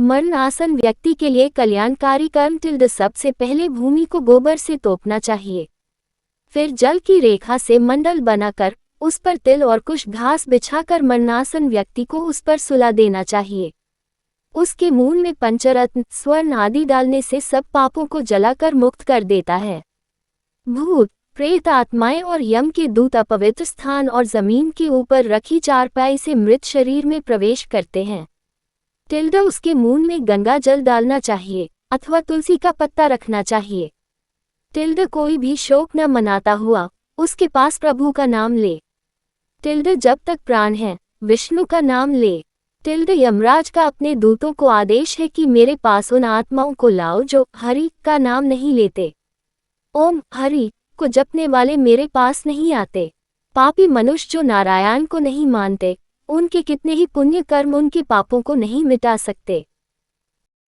मरणासन व्यक्ति के लिए कल्याणकारी कर्म टिल्ड सबसे पहले भूमि को गोबर से तोपना चाहिए। फिर जल की रेखा से मंडल बनाकर उस पर तिल और कुछ घास बिछाकर मरणासन व्यक्ति को उस पर सुला देना चाहिए। उसके मूल में पंचरत्न स्वर्ण आदि डालने से सब पापों को जलाकर मुक्त कर देता है। भूत प्रेत आत्माएं और यम के दूत अपवित्र स्थान और जमीन के ऊपर रखी चारपाई से मृत शरीर में प्रवेश करते हैं। टिल्ड उसके मूल में गंगा जल डालना चाहिए अथवा तुलसी का पत्ता रखना चाहिए। टिल्ड कोई भी शोक न मनाता हुआ उसके पास प्रभु का नाम ले। टिल्ड जब तक प्राण है विष्णु का नाम ले। टिल्ड यमराज का अपने दूतों को आदेश है कि मेरे पास उन आत्माओं को लाओ जो हरि का नाम नहीं लेते। ओम हरि को जपने वाले मेरे पास नहीं आते। पापी मनुष्य जो नारायण को नहीं मानते, उनके कितने ही पुण्य कर्म उनके पापों को नहीं मिटा सकते।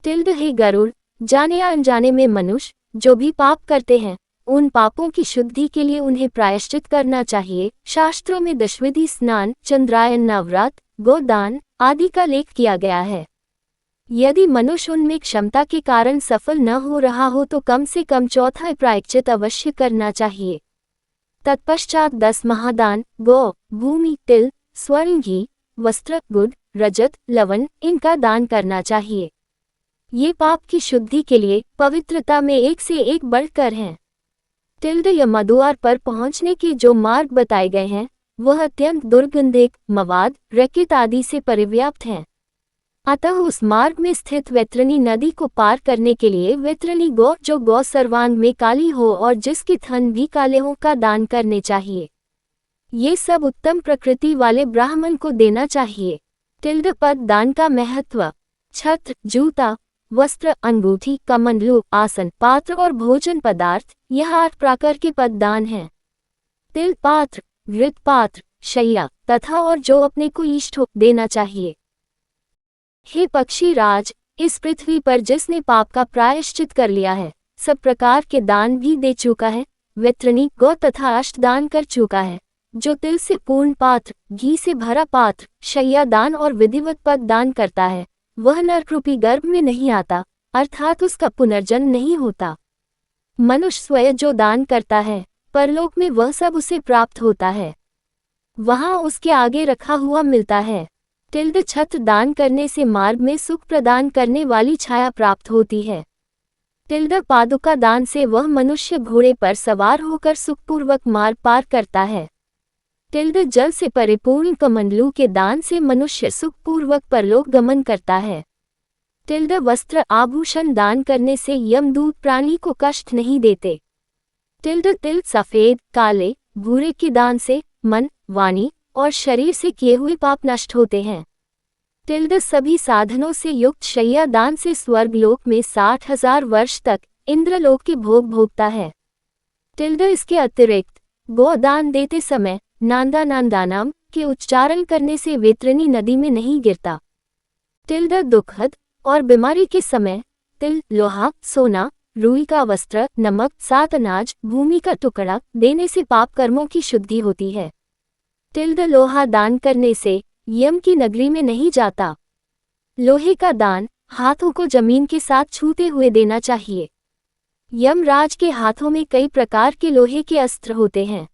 टिल्ड हे गरुड़, जाने या अनजाने में मनुष्य जो भी पाप करते हैं उन पापों की शुद्धि के लिए उन्हें प्रायश्चित करना चाहिए। शास्त्रों में दशविधि स्नान, चंद्रायन नवरात, गोदान आदि का लेख किया गया है। यदि मनुष्य उनमें क्षमता के कारण सफल न हो रहा हो तो कम से कम चौथा प्रायश्चित अवश्य करना चाहिए। तत्पश्चात 10 महादान गौ, भूमि, तिल, स्वर्ण, घी, वस्त्र, गुड़, रजत, लवण इनका दान करना चाहिए। ये पाप की शुद्धि के लिए पवित्रता में एक से एक बढ़कर हैं। टिल्ड यमद्वार पर पहुंचने के जो मार्ग बताए गए हैं वह अत्यंत दुर्गंधिक, मवाद, रकित आदि से परिव्याप्त हैं। अतः उस मार्ग में स्थित वैतरणी नदी को पार करने के लिए वैतरणी गौ जो गौ सर्वांग में काली हो और जिसके थन भी काले हों का दान करने चाहिए। ये सब उत्तम प्रकृति वाले ब्राह्मण को देना चाहिए। टिल्ड पद दान का महत्व। छत्र, जूता, वस्त्र, अंगूठी, कमंडलू, आसन, पात्र और भोजन पदार्थ यह 8 प्रकार के पद दान हैं। तिल पात्र, घृत पात्र, शैया तथा और जो अपने को इष्ट हो देना चाहिए। हे पक्षी राज, इस पृथ्वी पर जिसने पाप का प्रायश्चित कर लिया है सब प्रकार के दान भी दे चुका है, वैतरणी गौ तथा अष्टदान कर चुका है। जो तिल से पूर्ण पात्र, घी से भरा पात्र, शैया दान और विधिवत पद दान करता है वह नरकरूपी गर्भ में नहीं आता, अर्थात उसका पुनर्जन्म नहीं होता। मनुष्य स्वयं जो दान करता है परलोक में वह सब उसे प्राप्त होता है, वहां उसके आगे रखा हुआ मिलता है। टिल्ड छत्र दान करने से मार्ग में सुख प्रदान करने वाली छाया प्राप्त होती है। टिल्ड पादुका दान से वह मनुष्य घोड़े पर सवार होकर सुखपूर्वक मार्ग पार करता है। टिल्ड जल से परिपूर्ण कमंडलू के दान से मनुष्य सुखपूर्वक परलोक गमन करता है। टिल्ड वस्त्र आभूषण दान करने से यमदूत प्राणी को कष्ट नहीं देते। टिल्ड तिल सफेद, काले, भूरे के दान से मन, वाणी और शरीर से किए हुए पाप नष्ट होते हैं। टिल्ड सभी साधनों से युक्त शैया दान से स्वर्गलोक में 60,000 वर्ष तक इंद्रलोक के भोग भोगता है। टिल्ड इसके अतिरिक्त गोदान देते समय नांदा नांदानाम के उच्चारण करने से वैतरणी नदी में नहीं गिरता। टिल्ड दुखद और बीमारी के समय तिल, लोहा, सोना, रुई का वस्त्र, नमक, 7 अनाज, भूमि का टुकड़ा देने से पाप कर्मों की शुद्धि होती है। टिल्ड लोहा दान करने से यम की नगरी में नहीं जाता। लोहे का दान हाथों को जमीन के साथ छूते हुए देना चाहिए। यमराज के हाथों में कई प्रकार के लोहे के अस्त्र होते हैं।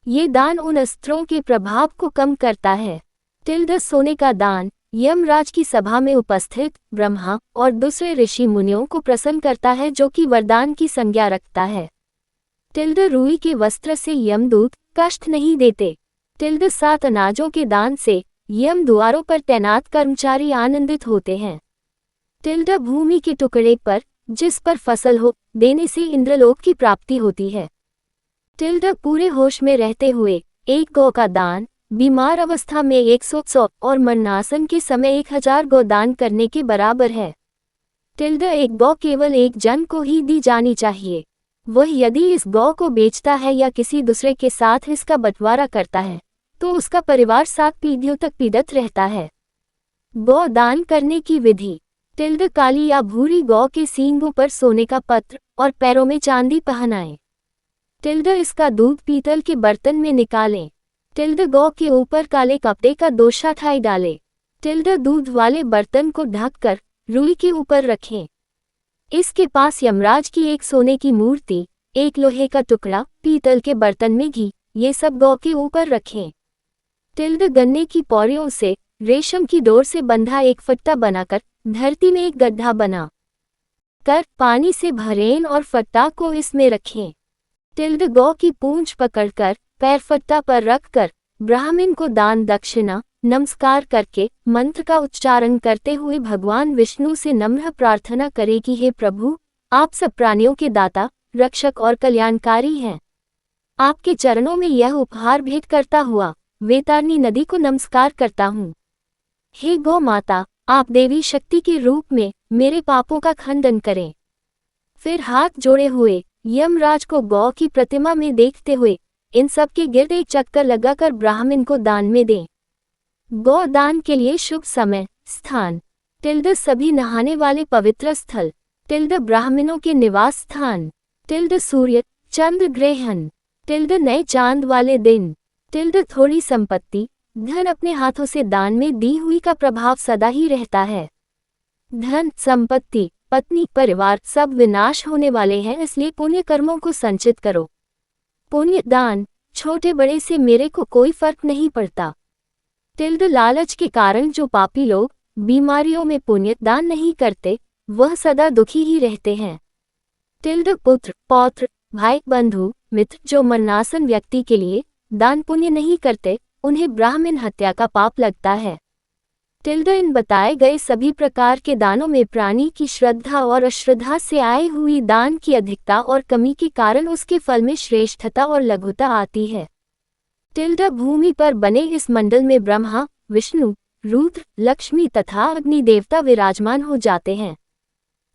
ये दान उन अस्त्रों के प्रभाव को कम करता है। टिल्ड सोने का दान यमराज की सभा में उपस्थित ब्रह्मा और दूसरे ऋषि मुनियों को प्रसन्न करता है जो कि वरदान की संज्ञा रखता है। टिल्ड रुई के वस्त्र से यमदूत कष्ट नहीं देते। टिल्ड 7 अनाजों के दान से यम द्वारों पर तैनात कर्मचारी आनंदित होते हैं। टिल्ड भूमि के टुकड़े पर जिस पर फसल हो देने से इंद्रलोक की प्राप्ति होती है। टिल्ड पूरे होश में रहते हुए 1 गौ का दान, बीमार अवस्था में 100 और मरणासन के समय 1000 गौ दान करने के बराबर है। टिल्ड एक गौ केवल एक जन को ही दी जानी चाहिए। वह यदि इस गौ को बेचता है या किसी दूसरे के साथ इसका बंटवारा करता है तो उसका परिवार 7 पीढ़ियों तक पीड़ित रहता है। गौ दान करने की विधि। टिल्ड काली या भूरी गौ के सींगों पर सोने का पत्र और पैरों में चांदी पहनाएं। टिल्ड इसका दूध पीतल के बर्तन में निकालें। टिल्ड गौ के ऊपर काले कपड़े का दोशाठाई डालें। टिल्ड दूध वाले बर्तन को ढककर रुई के ऊपर रखें। इसके पास यमराज की एक सोने की मूर्ति, एक लोहे का टुकड़ा, पीतल के बर्तन में घी, ये सब गौ के ऊपर रखें। गन्ने की पौड़ियों से रेशम की डोर से बंधा एक फट्टा बनाकर धरती में एक गड्ढा बना कर पानी से भरें और फट्टा को इसमें रखें। गौ की पूंछ पकड़कर पैर फट्टा पर रखकर ब्राह्मण को दान दक्षिणा नमस्कार करके मंत्र का उच्चारण करते हुए भगवान विष्णु से नम्र प्रार्थना करे कि हे प्रभु, आप सब प्राणियों के दाता, रक्षक और कल्याणकारी हैं। आपके चरणों में यह उपहार भेंट करता हुआ वेतारनी नदी को नमस्कार करता हूँ। हे गौ माता, आप देवी शक्ति के रूप में मेरे पापों का खंडन करें। फिर हाथ जोड़े हुए यमराज को गौ की प्रतिमा में देखते हुए इन सब के गिर्द एक चक्कर लगाकर ब्राह्मण को दान में दें। गौ दान के लिए शुभ समय स्थान सभी नहाने वाले पवित्र स्थल ब्राह्मणों के निवास स्थान सूर्य चंद्र ग्रहण नए चांद वाले दिन थोड़ी संपत्ति धन अपने हाथों से दान में दी हुई का प्रभाव सदा ही रहता है। धन संपत्ति पत्नी परिवार सब विनाश होने वाले हैं, इसलिए पुण्य कर्मों को संचित करो। पुण्य दान छोटे बड़े से मेरे को कोई फर्क नहीं पड़ता। लालच के कारण जो पापी लोग बीमारियों में पुण्य दान नहीं करते वह सदा दुखी ही रहते हैं। पुत्र पौत्र भाई बंधु मित्र जो मरणासन व्यक्ति के लिए दान पुण्य नहीं करते उन्हें ब्राह्मण हत्या का पाप लगता है। इन बताए गए सभी प्रकार के दानों में प्राणी की श्रद्धा और अश्रद्धा से आए हुई दान की अधिकता और कमी के कारण उसके फल में श्रेष्ठता और लघुता आती है। भूमि पर बने इस मंडल में ब्रह्मा विष्णु रुद्र लक्ष्मी तथा अग्नि देवता विराजमान हो जाते हैं,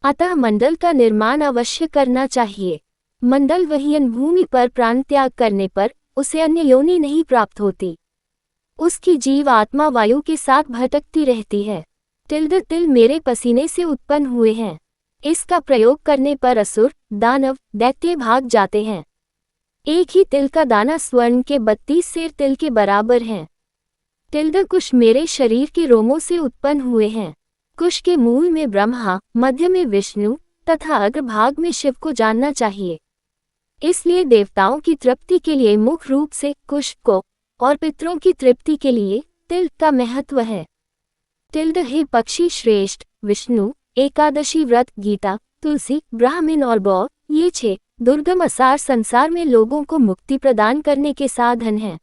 अतः मंडल का निर्माण अवश्य करना चाहिए। मंडल वहीन भूमि पर प्राण त्याग करने पर उसे अन्य योनि नहीं प्राप्त होती, उसकी जीव आत्मा वायु के साथ भटकती रहती है। तिल मेरे पसीने से उत्पन्न हुए हैं, इसका प्रयोग करने पर असुर दानव दैत्य भाग जाते हैं। एक ही तिल का दाना स्वर्ण के 32 सेर तिल के बराबर है। कुश मेरे शरीर के रोमों से उत्पन्न हुए हैं। कुश के मूल में ब्रह्मा, मध्य में विष्णु तथा अग्रभाग में शिव को जानना चाहिए। इसलिए देवताओं की तृप्ति के लिए मुख्य रूप से कुश को और पितरों की तृप्ति के लिए तिल का महत्व है। हे पक्षी श्रेष्ठ विष्णु, एकादशी व्रत, गीता, तुलसी, ब्राह्मण और गौ, ये 6 दुर्गम असार संसार में लोगों को मुक्ति प्रदान करने के साधन हैं।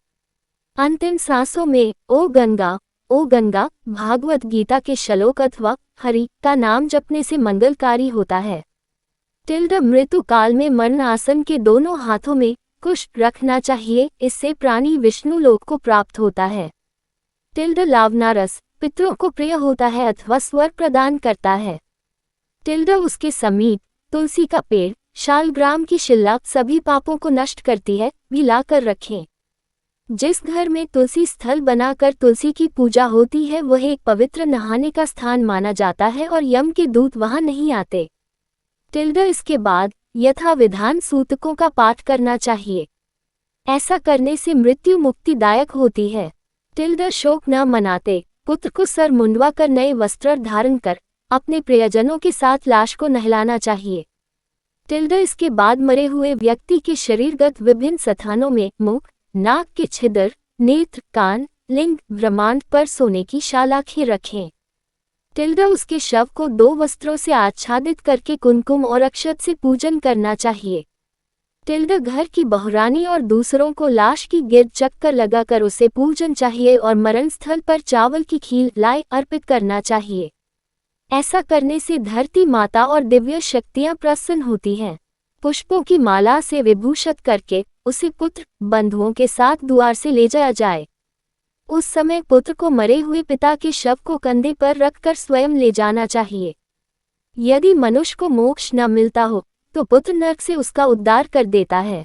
अंतिम सांसों में ओ गंगा भागवत गीता के श्लोक अथवा हरि का नाम जपने से मंगलकारी होता है। मृत्यु काल में मरण आसन के दोनों हाथों में कुश रखना चाहिए, इससे प्राणी विष्णु लोक को प्राप्त होता है। लावना रस पितरों को प्रिय होता है अथवा स्वर्ग प्रदान करता है। उसके समीप तुलसी का पेड़, शालग्राम की शिला सभी पापों को नष्ट करती है, भी लाकर रखें। जिस घर में तुलसी स्थल बनाकर तुलसी की पूजा होती है वह एक पवित्र नहाने का स्थान माना जाता है और यम के दूत वहां नहीं आते। इसके बाद यथा विधान सूतकों का पाठ करना चाहिए, ऐसा करने से मृत्यु मुक्तिदायक होती है। शोक न मनाते पुत्र को सर मुंडवा कर नए वस्त्र धारण कर अपने प्रियजनों के साथ लाश को नहलाना चाहिए। इसके बाद मरे हुए व्यक्ति के शरीरगत विभिन्न स्थानों में मुख, नाक के छिद्र, नेत्र, कान, लिंग, ब्रह्मांड पर सोने की शालाखें रखें। उसके शव को 2 वस्त्रों से आच्छादित करके कुमकुम और अक्षत से पूजन करना चाहिए। घर की बहुरानी और दूसरों को लाश की गिर्द चक्कर लगाकर उसे पूजन चाहिए और मरण स्थल पर चावल की खीर लाई अर्पित करना चाहिए। ऐसा करने से धरती माता और दिव्य शक्तियां प्रसन्न होती हैं। पुष्पों की माला से विभूषित करके उसे पुत्र बंधुओं के साथ द्वार से ले जाया जाए। उस समय पुत्र को मरे हुए पिता के शव को कंधे पर रखकर स्वयं ले जाना चाहिए। यदि मनुष्य को मोक्ष न मिलता हो तो पुत्र नरक से उसका उद्धार कर देता है।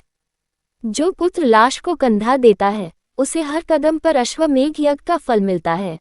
जो पुत्र लाश को कंधा देता है उसे हर कदम पर अश्वमेध यज्ञ का फल मिलता है।